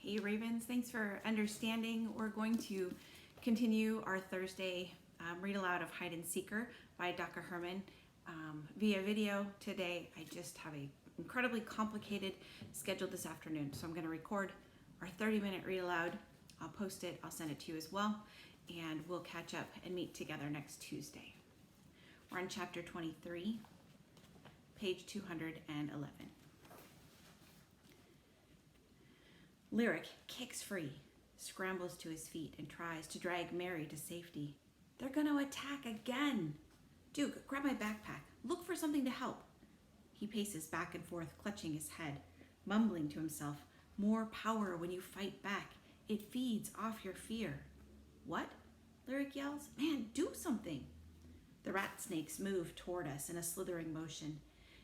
Hey Ravens, thanks for understanding. We're going to continue our Thursday read aloud of Hide and Seeker by Daka Hermon via video today. I just have a incredibly complicated schedule this afternoon, so I'm going to record our 30-minute read aloud. I'll post it, I'll send it to you as well, and we'll catch up and meet together next Tuesday. We're on chapter 23, page 211. Lyric kicks free, scrambles to his feet, and tries to drag Mary to safety. They're going to attack again. Duke, grab my backpack. Look for something to help. He paces back and forth, clutching his head, mumbling to himself, more power when you fight back. It feeds off your fear. What? Lyric yells. Man, do something. The rat snakes move toward us in a slithering motion.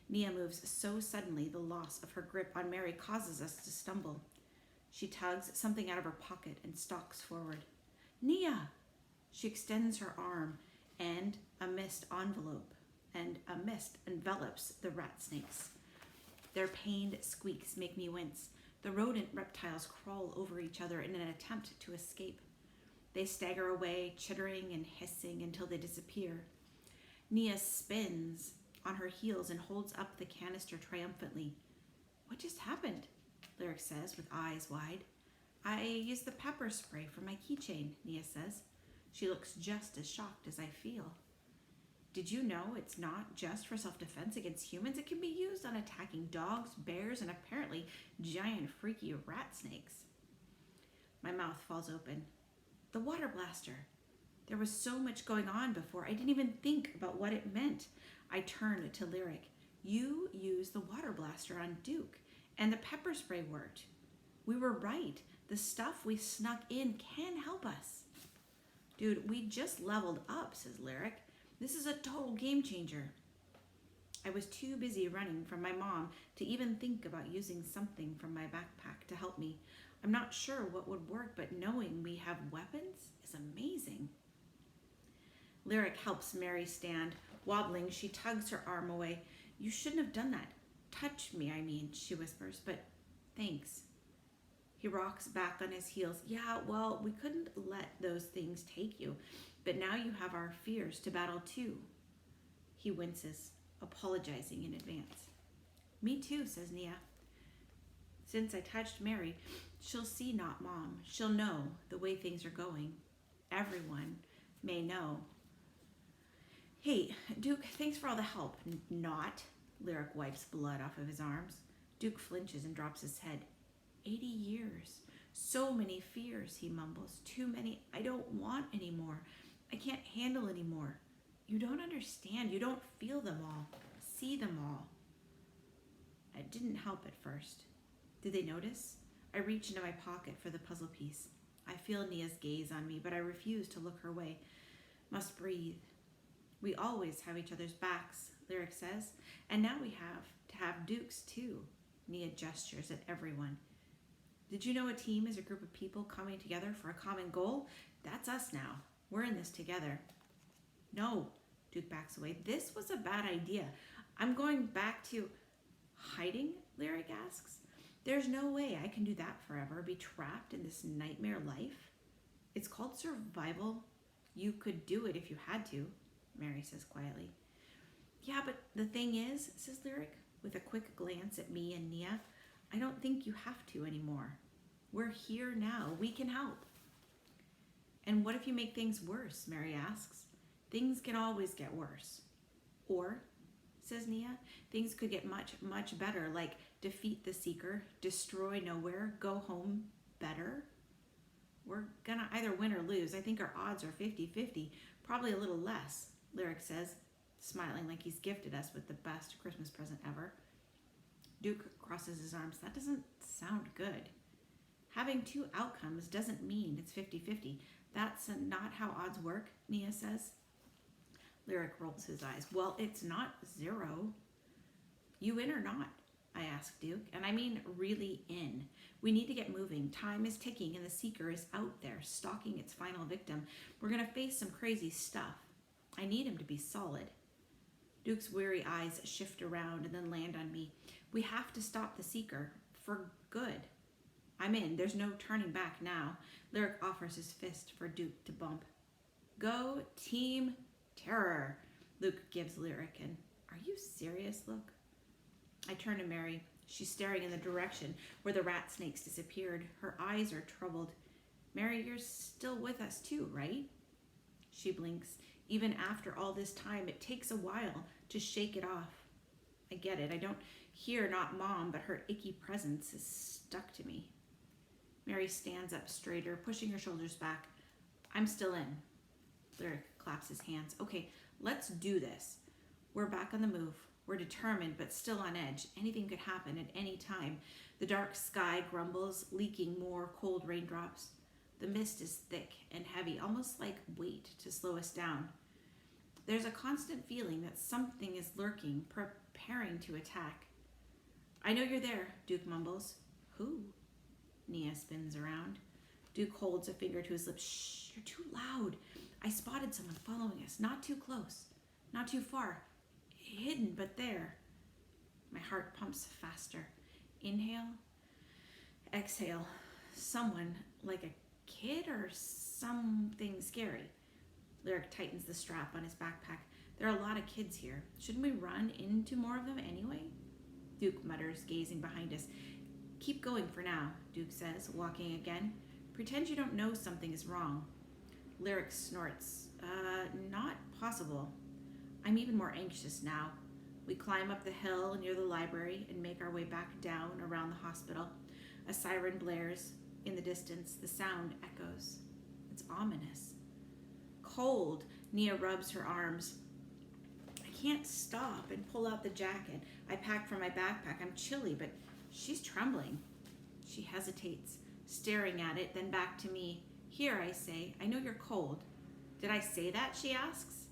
Nia moves so suddenly the loss of her grip on Mary causes us to stumble. She tugs something out of her pocket and stalks forward. Nia! She extends her arm, and a mist envelops the rat snakes. Their pained squeaks make me wince. The rodent reptiles crawl over each other in an attempt to escape. They stagger away, chittering and hissing until they disappear. Nia spins on her heels and holds up the canister triumphantly. What just happened? Lyric says with eyes wide. I used the pepper spray from my keychain, Nia says. She looks just as shocked as I feel. Did you know it's not just for self-defense against humans? It can be used on attacking dogs, bears, and apparently giant freaky rat snakes. My mouth falls open. The water blaster. There was so much going on before I didn't even think about what it meant. I turn to Lyric. You used the water blaster on Duke. And the pepper spray worked. We were right. The stuff we snuck in can help us. Dude, we just leveled up, says Lyric. This is a total game changer. I was too busy running from my mom to even think about using something from my backpack to help me. I'm not sure what would work, but knowing we have weapons is amazing. Lyric helps Mary stand. Wobbling, she tugs her arm away. You shouldn't have done that. Touch me, I mean, she whispers, but thanks. He rocks back on his heels. Yeah, well, we couldn't let those things take you, but now you have our fears to battle too. He winces, apologizing in advance. Me too, says Nia. Since I touched Mary, she'll see not Mom. She'll know the way things are going. Everyone may know. Hey, Duke, thanks for all the help. Not. Lyric wipes blood off of his arms. Duke flinches and drops his head. 80 years. So many fears, he mumbles. Too many. I don't want any more. I can't handle any more. You don't understand. You don't feel them all. See them all. It didn't help at first. Did they notice? I reach into my pocket for the puzzle piece. I feel Nia's gaze on me, but I refuse to look her way. Must breathe. We always have each other's backs, Lyric says, and now we have to have Duke's too. Nia gestures at everyone. Did you know a team is a group of people coming together for a common goal? That's us now. We're in this together. No, Duke backs away. This was a bad idea. I'm going back to hiding, Lyric asks. There's no way I can do that forever, be trapped in this nightmare life. It's called survival. You could do it if you had to, Mary says quietly. Yeah, but the thing is, says Lyric, with a quick glance at me and Nia, I don't think you have to anymore. We're here now. We can help. And what if you make things worse, Mary asks. Things can always get worse. Or, says Nia, things could get much, much better, like defeat the Seeker, destroy Nowhere, go home better. We're gonna either win or lose. I think our odds are 50-50, probably a little less, Lyric says, smiling like he's gifted us with the best Christmas present ever. Duke crosses his arms. That doesn't sound good. Having two outcomes doesn't mean it's 50-50. That's not how odds work, Nia says. Lyric rolls his eyes. Well, it's not zero. You in or not? I ask Duke, and I mean really in. We need to get moving. Time is ticking and the Seeker is out there, stalking its final victim. We're going to face some crazy stuff. I need him to be solid. Duke's weary eyes shift around and then land on me. We have to stop the Seeker for good. I'm in. There's no turning back now. Lyric offers his fist for Duke to bump. Go Team Terror, Luke gives Lyric an "Are you serious" look. I turn to Mary. She's staring in the direction where the rat snakes disappeared. Her eyes are troubled. Mary, you're still with us too, right? She blinks. Even after all this time, it takes a while to shake it off. I get it. I don't hear not Mom, but her icky presence is stuck to me. Mary stands up straighter, pushing her shoulders back. I'm still in. Lyric claps his hands. Okay, let's do this. We're back on the move. We're determined, but still on edge. Anything could happen at any time. The dark sky grumbles, leaking more cold raindrops. The mist is thick and heavy, almost like weight to slow us down. There's a constant feeling that something is lurking, preparing to attack. I know you're there, Duke mumbles. Who? Nia spins around. Duke holds a finger to his lips. Shh, you're too loud. I spotted someone following us. Not too close. Not too far. Hidden, but there. My heart pumps faster. Inhale. Exhale. Someone, like a kid or something scary. Lyric tightens the strap on his backpack. There are a lot of kids here. Shouldn't we run into more of them anyway? Duke mutters, gazing behind us. Keep going for now, Duke says, walking again. Pretend you don't know something is wrong. Lyric snorts. Not possible. I'm even more anxious now. We climb up the hill near the library and make our way back down around the hospital. A siren blares. In the distance, the sound echoes. It's ominous. Cold, Nia rubs her arms. I can't stop and pull out the jacket I packed from my backpack. I'm chilly, but she's trembling. She hesitates, staring at it, then back to me. Here, I say, I know you're cold. Did I say that, she asks.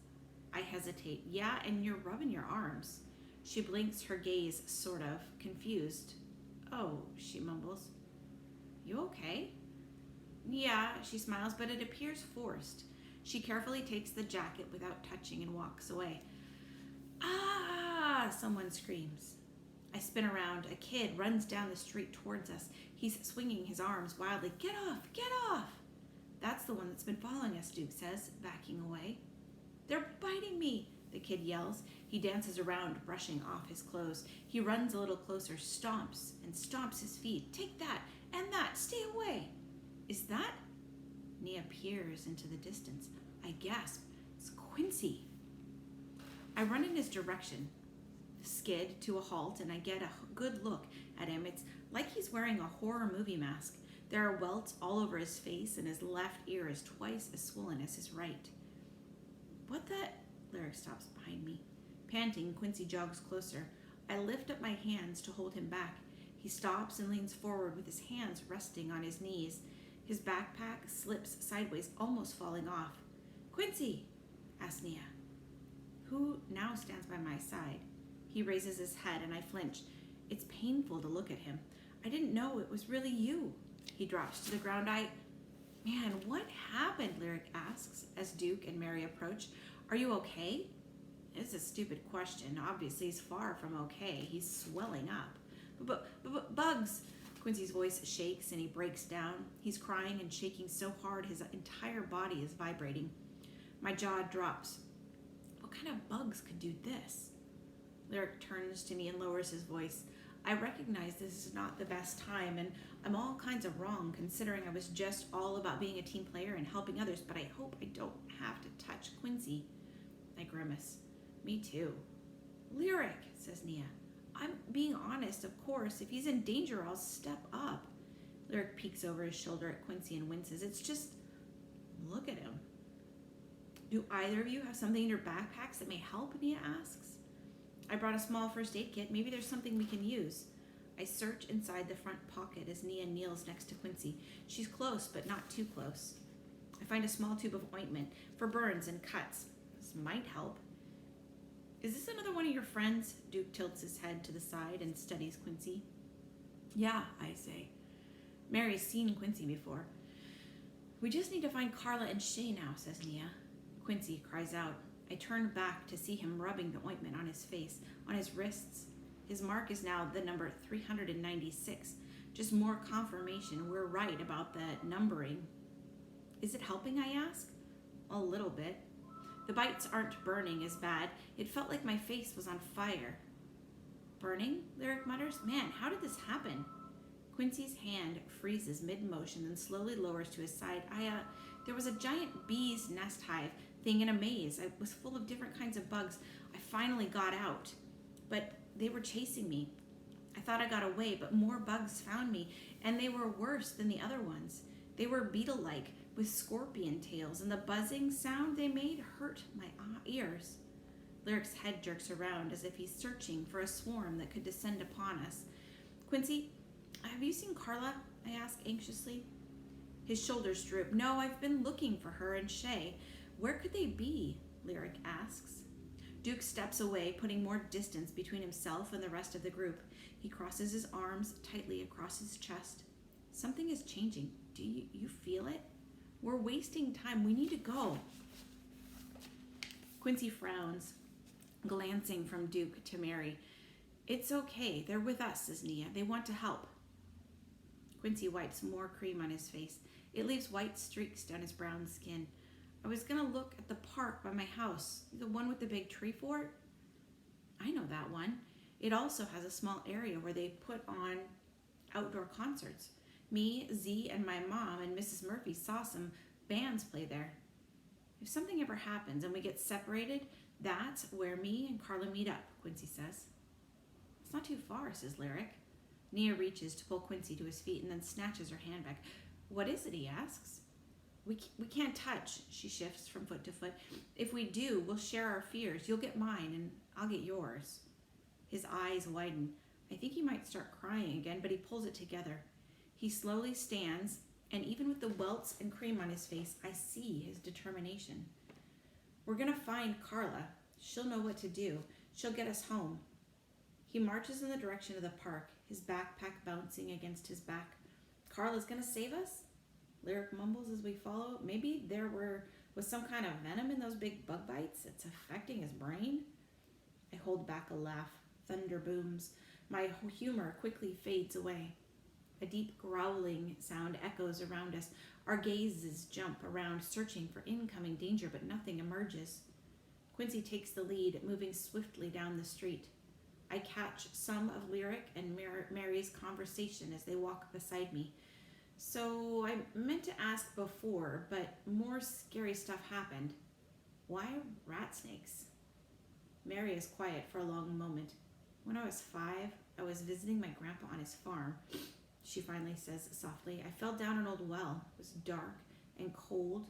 I hesitate. Yeah, and you're rubbing your arms. She blinks, her gaze sort of confused. Oh, she mumbles. You okay? Yeah, she smiles, but it appears forced. She carefully takes the jacket without touching and walks away. Ah! Someone screams. I spin around. A kid runs down the street towards us. He's swinging his arms wildly. Get off! Get off! That's the one that's been following us, Duke says, backing away. They're biting me, the kid yells. He dances around, brushing off his clothes. He runs a little closer, stomps and stomps his feet. Take that and that. Stay away. Is that? Nia peers into the distance. I gasp. It's Quincy. I run in his direction, skid to a halt, and I get a good look at him. It's like he's wearing a horror movie mask. There are welts all over his face, and his left ear is twice as swollen as his right. What the? Lyric stops behind me. Panting, Quincy jogs closer. I lift up my hands to hold him back. He stops and leans forward with his hands resting on his knees. His backpack slips sideways, almost falling off. Quincy, asks Nia, who now stands by my side. He raises his head and I flinch. It's painful to look at him. I didn't know it was really you. He drops to the ground. Man, what happened? Lyric asks as Duke and Mary approach. Are you okay? It's a stupid question. Obviously, he's far from okay. He's swelling up. But bugs! Quincy's voice shakes and he breaks down. He's crying and shaking so hard his entire body is vibrating. My jaw drops. What kind of bugs could do this? Lyric turns to me and lowers his voice. I recognize this is not the best time, and I'm all kinds of wrong considering I was just all about being a team player and helping others, but I hope I don't have to touch Quincy. I grimace. Me too. Lyric, says Nia. I'm being honest, of course. If he's in danger, I'll step up. Lyric peeks over his shoulder at Quincy and winces. It's just, look at him. Do either of you have something in your backpacks that may help? Nia asks. I brought a small first aid kit. Maybe there's something we can use. I search inside the front pocket as Nia kneels next to Quincy. She's close, but not too close. I find a small tube of ointment for burns and cuts. This might help. Is this another one of your friends? Duke tilts his head to the side and studies Quincy. Yeah, I say. Mary's seen Quincy before. We just need to find Carla and Shay now, says Nia. Quincy cries out. I turn back to see him rubbing the ointment on his face, on his wrists. His mark is now the number 396, Just more confirmation we're right about the numbering. Is it helping, I ask? A little bit. The bites aren't burning as bad. It felt like my face was on fire. Burning? Lyric mutters. Man, how did this happen? Quincy's hand freezes mid-motion, then slowly lowers to his side. There was a giant bee's nest hive thing in a maze. It was full of different kinds of bugs. I finally got out, but they were chasing me. I thought I got away, but more bugs found me, and they were worse than the other ones. They were beetle-like, with scorpion tails, and the buzzing sound they made hurt my ears. Lyric's head jerks around as if he's searching for a swarm that could descend upon us. Quincy, have you seen Carla? I ask anxiously. His shoulders droop. No, I've been looking for her and Shay. Where could they be? Lyric asks. Duke steps away, putting more distance between himself and the rest of the group. He crosses his arms tightly across his chest. Something is changing. Do you feel it? We're wasting time. We need to go. Quincy frowns, glancing from Duke to Mary. It's okay. They're with us, says Nia. They want to help. Quincy wipes more cream on his face. It leaves white streaks down his brown skin. I was going to look at the park by my house, the one with the big tree fort. I know that one. It also has a small area where they put on outdoor concerts. Me, Z, and my mom and Mrs. Murphy saw some bands play there. If something ever happens and we get separated, that's where me and Carla meet up, Quincy says. It's not too far, says Lyric. Nia reaches to pull Quincy to his feet and then snatches her hand back. What is it, he asks. We can't touch, she shifts from foot to foot. If we do, we'll share our fears. You'll get mine and I'll get yours. His eyes widen. I think he might start crying again, but he pulls it together. He slowly stands, and even with the welts and cream on his face, I see his determination. We're going to find Carla. She'll know what to do. She'll get us home. He marches in the direction of the park, his backpack bouncing against his back. Carla's going to save us? Lyric mumbles as we follow. Maybe there was some kind of venom in those big bug bites. It's affecting his brain. I hold back a laugh. Thunder booms. My humor quickly fades away. A deep growling sound echoes around us. Our gazes jump around, searching for incoming danger, but nothing emerges. Quincy takes the lead, moving swiftly down the street. I catch some of Lyric and Mary's conversation as they walk beside me. So I meant to ask before, but more scary stuff happened. Why rat snakes? Mary is quiet for a long moment. When I was 5, I was visiting my grandpa on his farm. She finally says softly, I fell down an old well. It was dark and cold,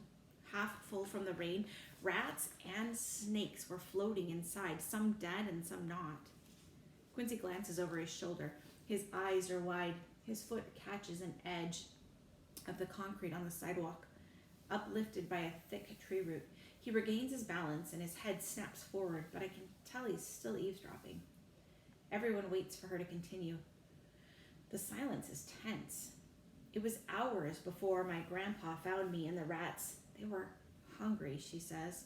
half full from the rain. Rats and snakes were floating inside, some dead and some not. Quincy glances over his shoulder. His eyes are wide. His foot catches an edge of the concrete on the sidewalk, uplifted by a thick tree root. He regains his balance and his head snaps forward, but I can tell he's still eavesdropping. Everyone waits for her to continue. The silence is tense. It was hours before my grandpa found me and the rats. They were hungry, she says.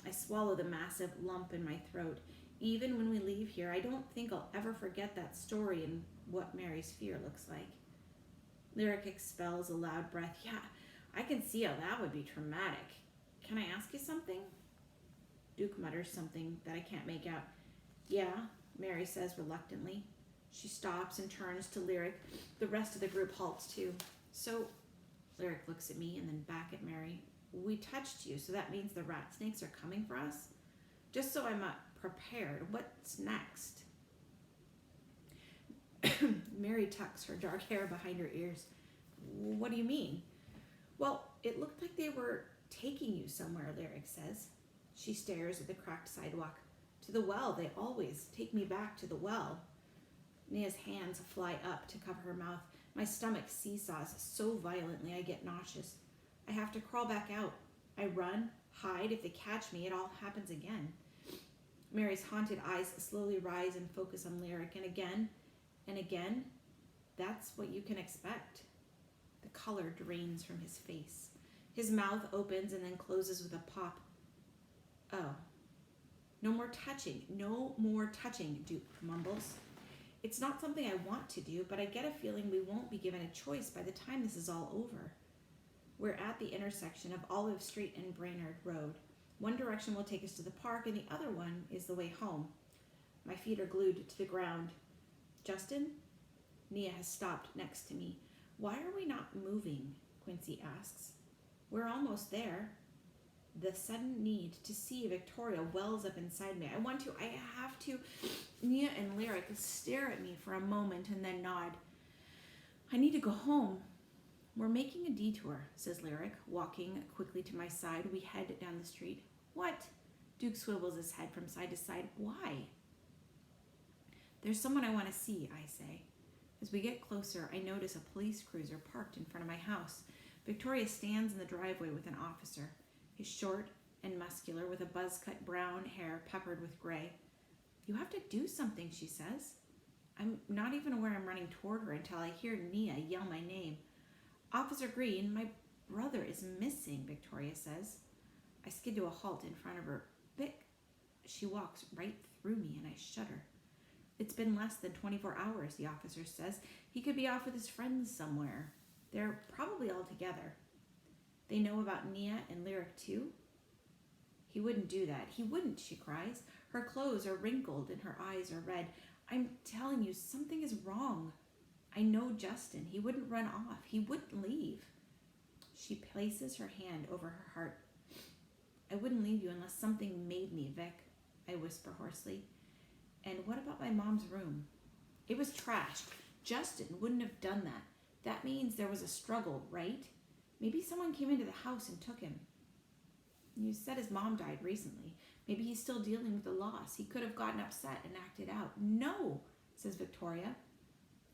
I swallow the massive lump in my throat. Even when we leave here, I don't think I'll ever forget that story and what Mary's fear looks like. Lyric expels a loud breath. Yeah, I can see how that would be traumatic. Can I ask you something? Duke mutters something that I can't make out. Yeah, Mary says reluctantly. She stops and turns to Lyric. The rest of the group halts too. So, Lyric looks at me and then back at Mary. We touched you, so that means the rat snakes are coming for us? Just so I'm prepared, what's next? Mary tucks her dark hair behind her ears. What do you mean? Well, it looked like they were taking you somewhere, Lyric says. She stares at the cracked sidewalk. To the well, they always take me back to the well. Nia's hands fly up to cover her mouth. My stomach seesaws so violently I get nauseous. I have to crawl back out. I run, hide. If they catch me, it all happens again. Mary's haunted eyes slowly rise and focus on Lyric, and again, that's what you can expect. The color drains from his face. His mouth opens and then closes with a pop. Oh. No more touching, Duke mumbles. It's not something I want to do, but I get a feeling we won't be given a choice by the time this is all over. We're at the intersection of Olive Street and Brainerd Road. One direction will take us to the park, and the other one is the way home. My feet are glued to the ground. Justin? Nia has stopped next to me. Why are we not moving? Quincy asks. We're almost there. The sudden need to see Victoria wells up inside me. I have to. Nia and Lyric stare at me for a moment and then nod. I need to go home. We're making a detour, says Lyric, walking quickly to my side. We head down the street. What? Duke swivels his head from side to side. Why? There's someone I want to see, I say. As we get closer, I notice a police cruiser parked in front of my house. Victoria stands in the driveway with an officer. He's short and muscular with a buzz-cut brown hair peppered with gray. You have to do something, she says. I'm not even aware I'm running toward her until I hear Nia yell my name. Officer Green, my brother is missing, Victoria says. I skid to a halt in front of her. Vic, she walks right through me and I shudder. It's been less than 24 hours, the officer says. He could be off with his friends somewhere. They're probably all together. They know about Nia and Lyric too? He wouldn't do that. He wouldn't, she cries. Her clothes are wrinkled and her eyes are red. I'm telling you, something is wrong. I know Justin. He wouldn't run off. He wouldn't leave. She places her hand over her heart. I wouldn't leave you unless something made me, Vic, I whisper hoarsely. And what about my mom's room? It was trashed. Justin wouldn't have done that. That means there was a struggle, right? Maybe someone came into the house and took him. You said his mom died recently. Maybe he's still dealing with the loss. He could have gotten upset and acted out. No, says Victoria.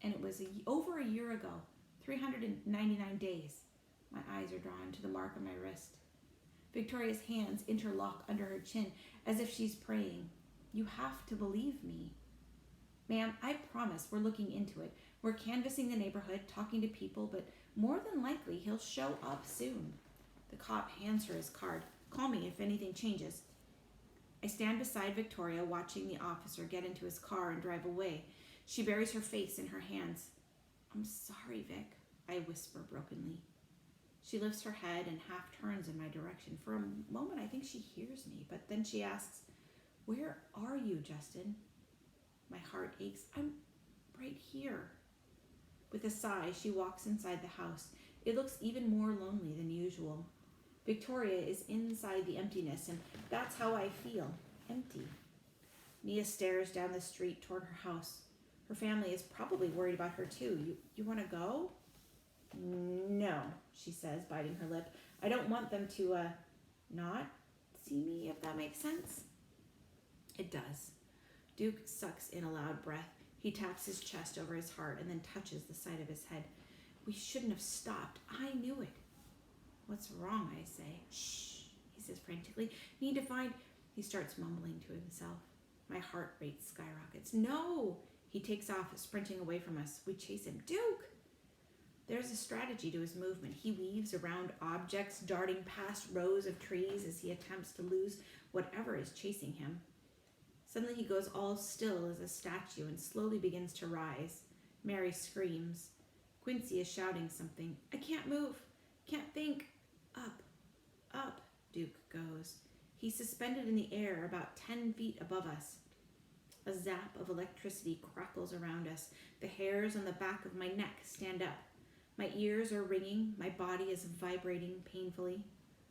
And it was over a year ago, 399 days. My eyes are drawn to the mark on my wrist. Victoria's hands interlock under her chin as if she's praying. You have to believe me. Ma'am, I promise we're looking into it. We're canvassing the neighborhood, talking to people, but more than likely he'll show up soon. The cop hands her his card. Call me if anything changes. I stand beside Victoria, watching the officer get into his car and drive away. She buries her face in her hands. I'm sorry, Vic, I whisper brokenly. She lifts her head and half turns in my direction. For a moment, I think she hears me, but then she asks, Where are you, Justin? My heart aches. I'm right here. With a sigh, she walks inside the house. It looks even more lonely than usual. Victoria is inside the emptiness, and that's how I feel, empty. Nia stares down the street toward her house. Her family is probably worried about her too. You want to go? No, she says, biting her lip. I don't want them to, not see me, if that makes sense. It does. Duke sucks in a loud breath. He taps his chest over his heart and then touches the side of his head. We shouldn't have stopped. I knew it. What's wrong, I say. Shh, he says frantically. Need to find... He starts mumbling to himself. My heart rate skyrockets. No! He takes off, sprinting away from us. We chase him. Duke! There's a strategy to his movement. He weaves around objects, darting past rows of trees as he attempts to lose whatever is chasing him. Suddenly he goes all still as a statue and slowly begins to rise. Mary screams. Quincy is shouting something. I can't move. Can't think. Up. Up, Duke goes. He's suspended in the air about 10 feet above us. A zap of electricity crackles around us. The hairs on the back of my neck stand up. My ears are ringing. My body is vibrating painfully.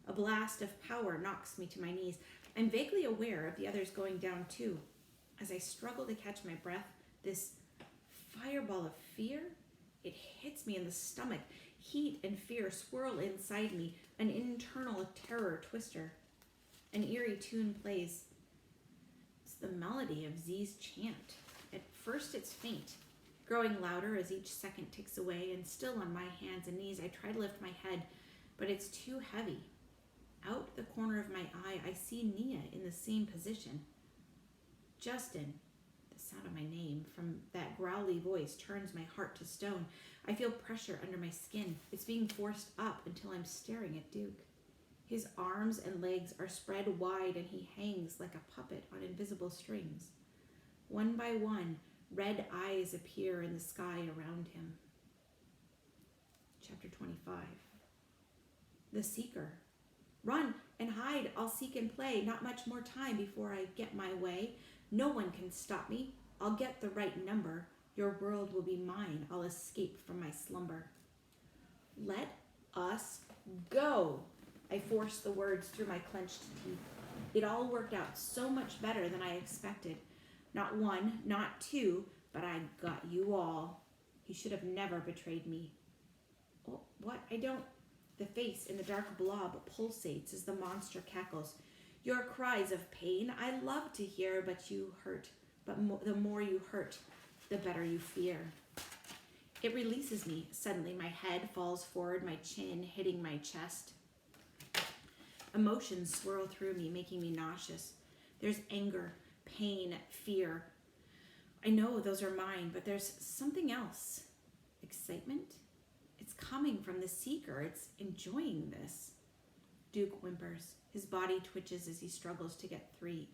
A blast of power knocks me to my knees. I'm vaguely aware of the others going down too. As I struggle to catch my breath, this fireball of fear, it hits me in the stomach. Heat and fear swirl inside me, an internal terror twister. An eerie tune plays. It's the melody of Z's chant. At first it's faint, growing louder as each second ticks away, and still on my hands and knees I try to lift my head, but it's too heavy. Out the corner of my eye, I see Nia in the same position. Justin, the sound of my name from that growly voice turns my heart to stone. I feel pressure under my skin. It's being forced up until I'm staring at Duke. His arms and legs are spread wide and he hangs like a puppet on invisible strings. One by one, Red eyes appear in the sky around him. Chapter 25. The Seeker. Run and hide, I'll seek and play. Not much more time before I get my way. No one can stop me. I'll get the right number. Your world will be mine. I'll escape from my slumber. Let us go. I forced the words through my clenched teeth. It all worked out so much better than I expected. Not one, not two, but I got you all. You should have never betrayed me. Oh, what? I don't... The face in the dark blob pulsates as the monster cackles. Your cries of pain I love to hear, but you hurt. But the more you hurt, the better you fear. It releases me. Suddenly my head falls forward, my chin hitting my chest. Emotions swirl through me, making me nauseous. There's anger, pain, fear. I know those are mine, but there's something else. Excitement? It's coming from the Seeker. It's enjoying this. Duke whimpers. His body twitches as he struggles to get free.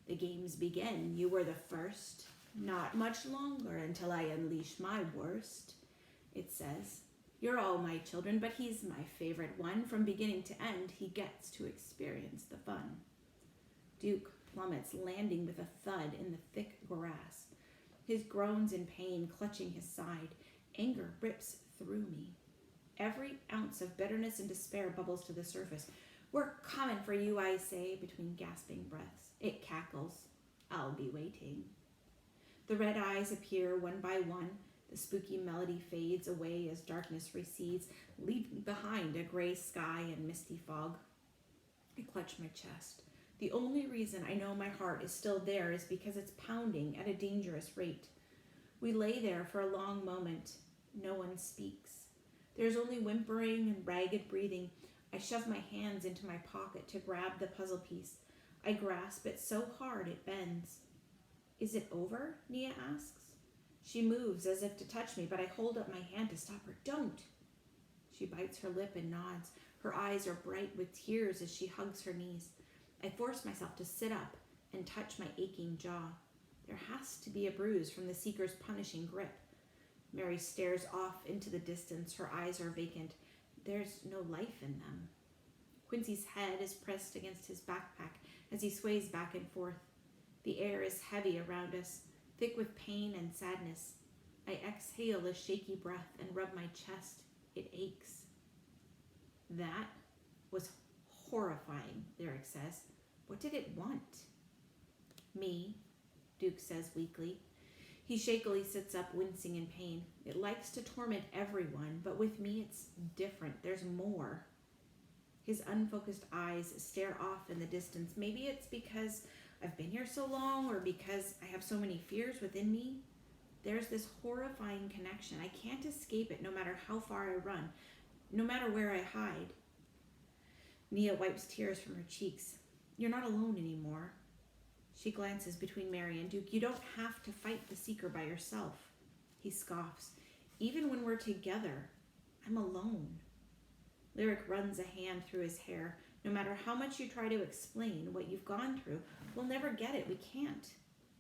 The games begin. You were the first. Not much longer until I unleash my worst, it says. You're all my children, but he's my favorite one. From beginning to end, he gets to experience the fun. Duke plummets, landing with a thud in the thick grass. His groans in pain clutching his side. Anger rips through me. Every ounce of bitterness and despair bubbles to the surface. We're coming for you, I say, between gasping breaths. It cackles. I'll be waiting. The red eyes appear one by one. The spooky melody fades away as darkness recedes, leaving behind a gray sky and misty fog. I clutch my chest. The only reason I know my heart is still there is because it's pounding at a dangerous rate. We lay there for a long moment. No one speaks. There's only whimpering and ragged breathing. I shove my hands into my pocket to grab the puzzle piece. I grasp it so hard it bends. Is it over? Nia asks. She moves as if to touch me, but I hold up my hand to stop her. Don't. She bites her lip and nods. Her eyes are bright with tears as she hugs her knees. I force myself to sit up and touch my aching jaw. There has to be a bruise from the Seeker's punishing grip. Mary stares off into the distance. Her eyes are vacant. There's no life in them. Quincy's head is pressed against his backpack as he sways back and forth. The air is heavy around us, thick with pain and sadness. I exhale a shaky breath and rub my chest. It aches. That was horrifying, Lyric says. What did it want? Me, Duke says weakly. He shakily sits up, wincing in pain. It likes to torment everyone, but with me it's different. There's more. His unfocused eyes stare off in the distance. Maybe it's because I've been here so long, or because I have so many fears within me. There's this horrifying connection. I can't escape it no matter how far I run, no matter where I hide. Nia wipes tears from her cheeks. You're not alone anymore. She glances between Mary and Duke. You don't have to fight the Seeker by yourself. He scoffs. Even when we're together, I'm alone. Lyric runs a hand through his hair. No matter how much you try to explain what you've gone through, we'll never get it. We can't.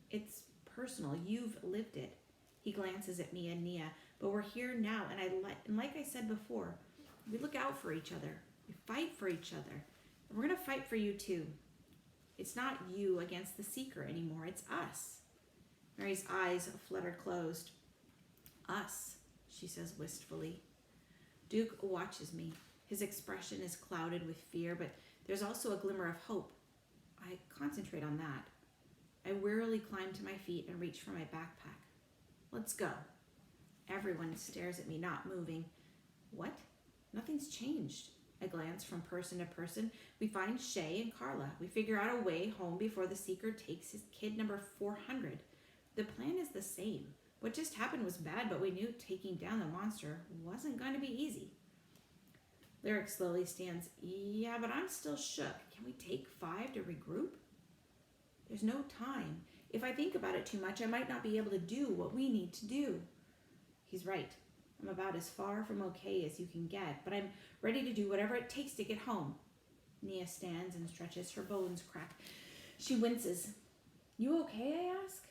It's personal. You've lived it. He glances at me and Nia. But we're here now, and like I said before, we look out for each other. We fight for each other. And we're going to fight for you too. It's not you against the Seeker anymore. It's us. Mary's eyes flutter closed. Us, she says wistfully. Duke watches me. His expression is clouded with fear, but there's also a glimmer of hope. I concentrate on that. I wearily climb to my feet and reach for my backpack. Let's go. Everyone stares at me, not moving. What? Nothing's changed. I glance from person to person. We find Shay and Carla. We figure out a way home before the Seeker takes his kid number 400. The plan is the same. What just happened was bad, but we knew taking down the monster wasn't going to be easy. Lyric slowly stands. Yeah, but I'm still shook. Can we take 5 to regroup? There's no time. If I think about it too much, I might not be able to do what we need to do. He's right. I'm about as far from okay as you can get, but I'm ready to do whatever it takes to get home. Nia stands and stretches. Her bones crack. She winces. You okay, I ask?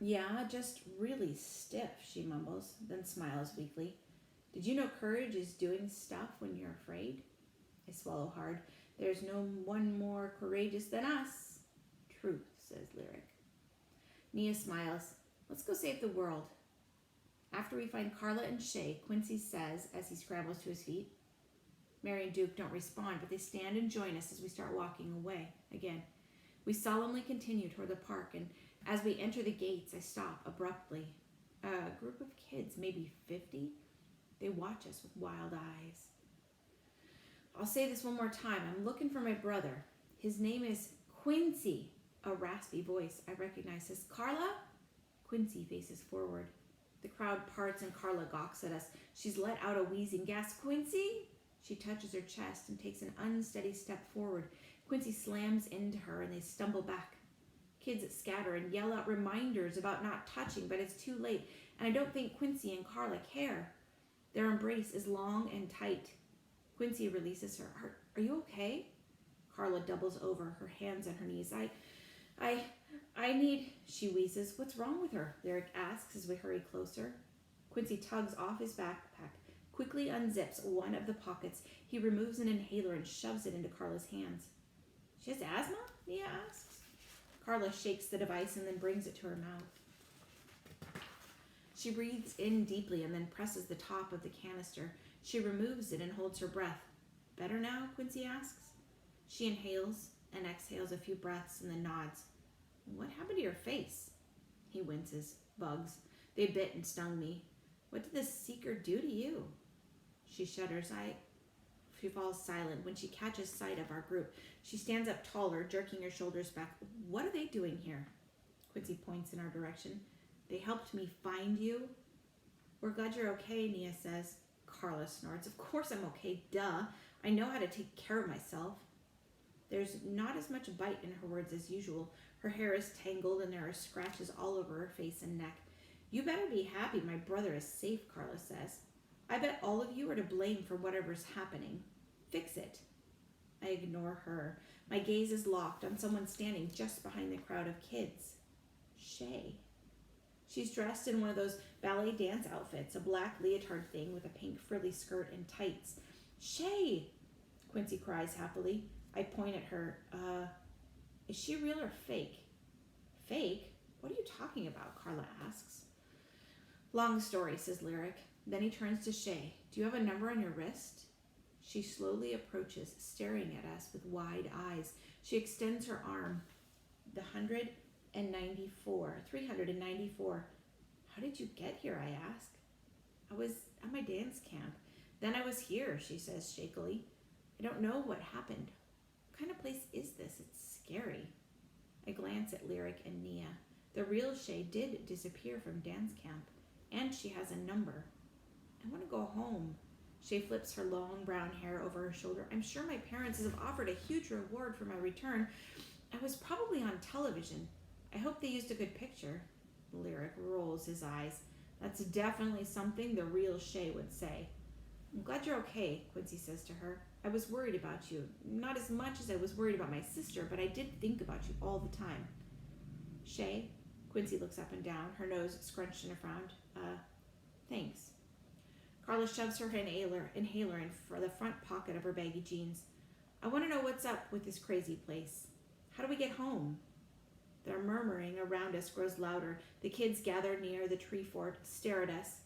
Yeah, just really stiff, she mumbles, then smiles weakly. Did you know courage is doing stuff when you're afraid? I swallow hard. There's no one more courageous than us. Truth, says Lyric. Nia smiles. Let's go save the world. After we find Carla and Shay, Quincy says as he scrambles to his feet. Mary and Duke don't respond, but they stand and join us as we start walking away. Again, we solemnly continue toward the park, and as we enter the gates, I stop abruptly. A group of kids, maybe 50, they watch us with wild eyes. I'll say this one more time. I'm looking for my brother. His name is Quincy. A raspy voice I recognize says, Carla? Quincy faces forward. The crowd parts and Carla gawks at us. She's let out a wheezing gasp. Quincy? She touches her chest and takes an unsteady step forward. Quincy slams into her and they stumble back. Kids scatter and yell out reminders about not touching, but it's too late, and I don't think Quincy and Carla care. Their embrace is long and tight. Quincy releases her. Are you okay? Carla doubles over, her hands on her knees. I need, she wheezes. What's wrong with her? Lyric asks as we hurry closer. Quincy tugs off his backpack, quickly unzips one of the pockets. He removes an inhaler and shoves it into Carla's hands. She has asthma? Nia asks. Carla shakes the device and then brings it to her mouth. She breathes in deeply and then presses the top of the canister. She removes it and holds her breath. Better now? Quincy asks. She inhales and exhales a few breaths and then nods. What happened to your face? He winces. Bugs. They bit and stung me. What did this seeker do to you? She shudders. She falls silent when she catches sight of our group. She stands up taller, jerking her shoulders back. What are they doing here? Quincy points in our direction. They helped me find you. We're glad you're okay, Nia says. Carla snorts. Of course I'm okay, duh. I know how to take care of myself. There's not as much bite in her words as usual. Her hair is tangled and there are scratches all over her face and neck. You better be happy my brother is safe, Carla says. I bet all of you are to blame for whatever's happening. Fix it. I ignore her. My gaze is locked on someone standing just behind the crowd of kids. Shay. She's dressed in one of those ballet dance outfits, a black leotard thing with a pink frilly skirt and tights. Shay! Quincy cries happily. I point at her. Is she real or fake? Fake? What are you talking about? Carla asks. Long story, says Lyric. Then he turns to Shay. Do you have a number on your wrist? She slowly approaches, staring at us with wide eyes. She extends her arm. The 394. How did you get here, I ask. I was at my dance camp. Then I was here, she says shakily. I don't know what happened. What kind of place is this? It's scary. I glance at Lyric and Nia. The real Shay did disappear from dance camp, and she has a number. I want to go home. Shay flips her long brown hair over her shoulder. I'm sure my parents have offered a huge reward for my return. I was probably on television. I hope they used a good picture. Lyric rolls his eyes. That's definitely something the real Shay would say. I'm glad you're okay, Quincy says to her. I was worried about you. Not as much as I was worried about my sister, but I did think about you all the time. Shay? Quincy looks up and down, her nose scrunched in a frown. Thanks. Carla shoves her inhaler in for the front pocket of her baggy jeans. I want to know what's up with this crazy place. How do we get home? Their murmuring around us grows louder. The kids gather near the tree fort, stare at us.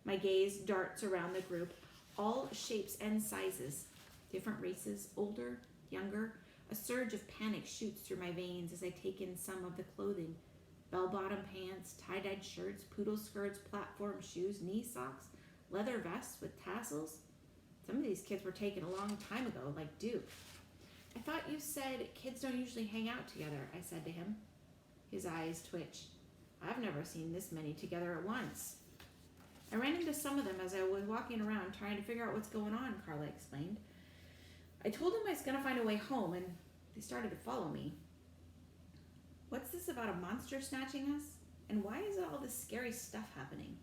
My gaze darts around the group, all shapes and sizes. Different races, older, younger. A surge of panic shoots through my veins as I take in some of the clothing. Bell-bottom pants, tie-dyed shirts, poodle skirts, platform shoes, knee socks, leather vests with tassels. Some of these kids were taken a long time ago, like Duke. I thought you said kids don't usually hang out together, I said to him. His eyes twitch. I've never seen this many together at once. I ran into some of them as I was walking around trying to figure out what's going on, Carla explained. I told them I was going to find a way home, and they started to follow me. What's this about a monster snatching us? And why is all this scary stuff happening?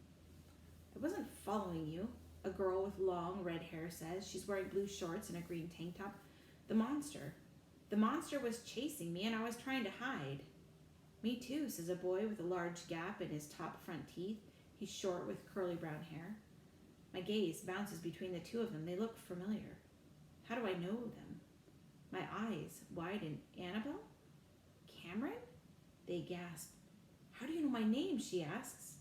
I wasn't following you, a girl with long red hair says. She's wearing blue shorts and a green tank top. The monster was chasing me, and I was trying to hide. Me too, says a boy with a large gap in his top front teeth. He's short with curly brown hair. My gaze bounces between the two of them. They look familiar. How do I know them? My eyes widen. Annabelle? Cameron? They gasp. How do you know my name? She asks.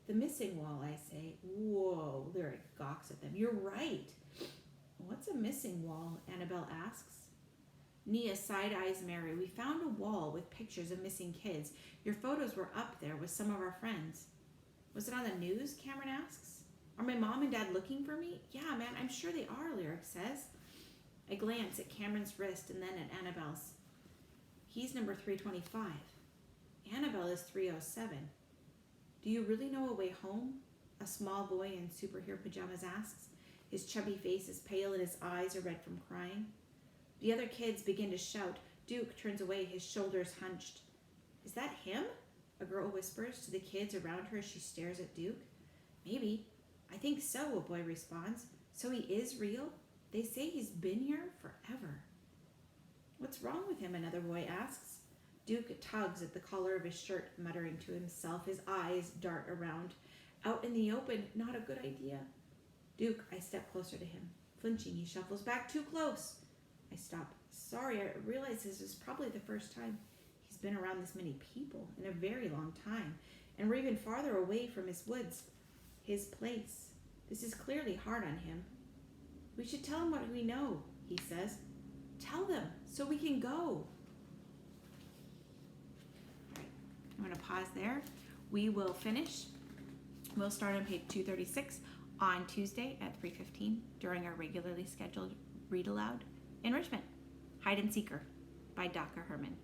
The missing wall, I say. Whoa, Lyric gawks at them. You're right. What's a missing wall? Annabelle asks. Nia side-eyes Mary. We found a wall with pictures of missing kids. Your photos were up there with some of our friends. Was it on the news? Cameron asks. Are my mom and dad looking for me? Yeah, man, I'm sure they are, Lyric says. I glance at Cameron's wrist and then at Annabelle's. He's number 325. Annabelle is 307. Do you really know a way home? A small boy in superhero pajamas asks. His chubby face is pale and his eyes are red from crying. The other kids begin to shout. Duke turns away, his shoulders hunched. Is that him? A girl whispers to the kids around her as she stares at Duke. Maybe. I think so, a boy responds. So he is real? They say he's been here forever. What's wrong with him? Another boy asks. Duke tugs at the collar of his shirt, muttering to himself. His eyes dart around. Out in the open, not a good idea. Duke, I step closer to him. Flinching, he shuffles back. Too close. I stop. Sorry, I realize this is probably the first time he's been around this many people in a very long time. And we're even farther away from his woods, his place. This is clearly hard on him. We should tell him what we know, he says. Tell them so we can go. All right, I'm going to pause there. We will finish. We'll start on page 236 on Tuesday at 3:15 during our regularly scheduled read aloud. Enrichment, Hide and Seeker by Daka Hermon.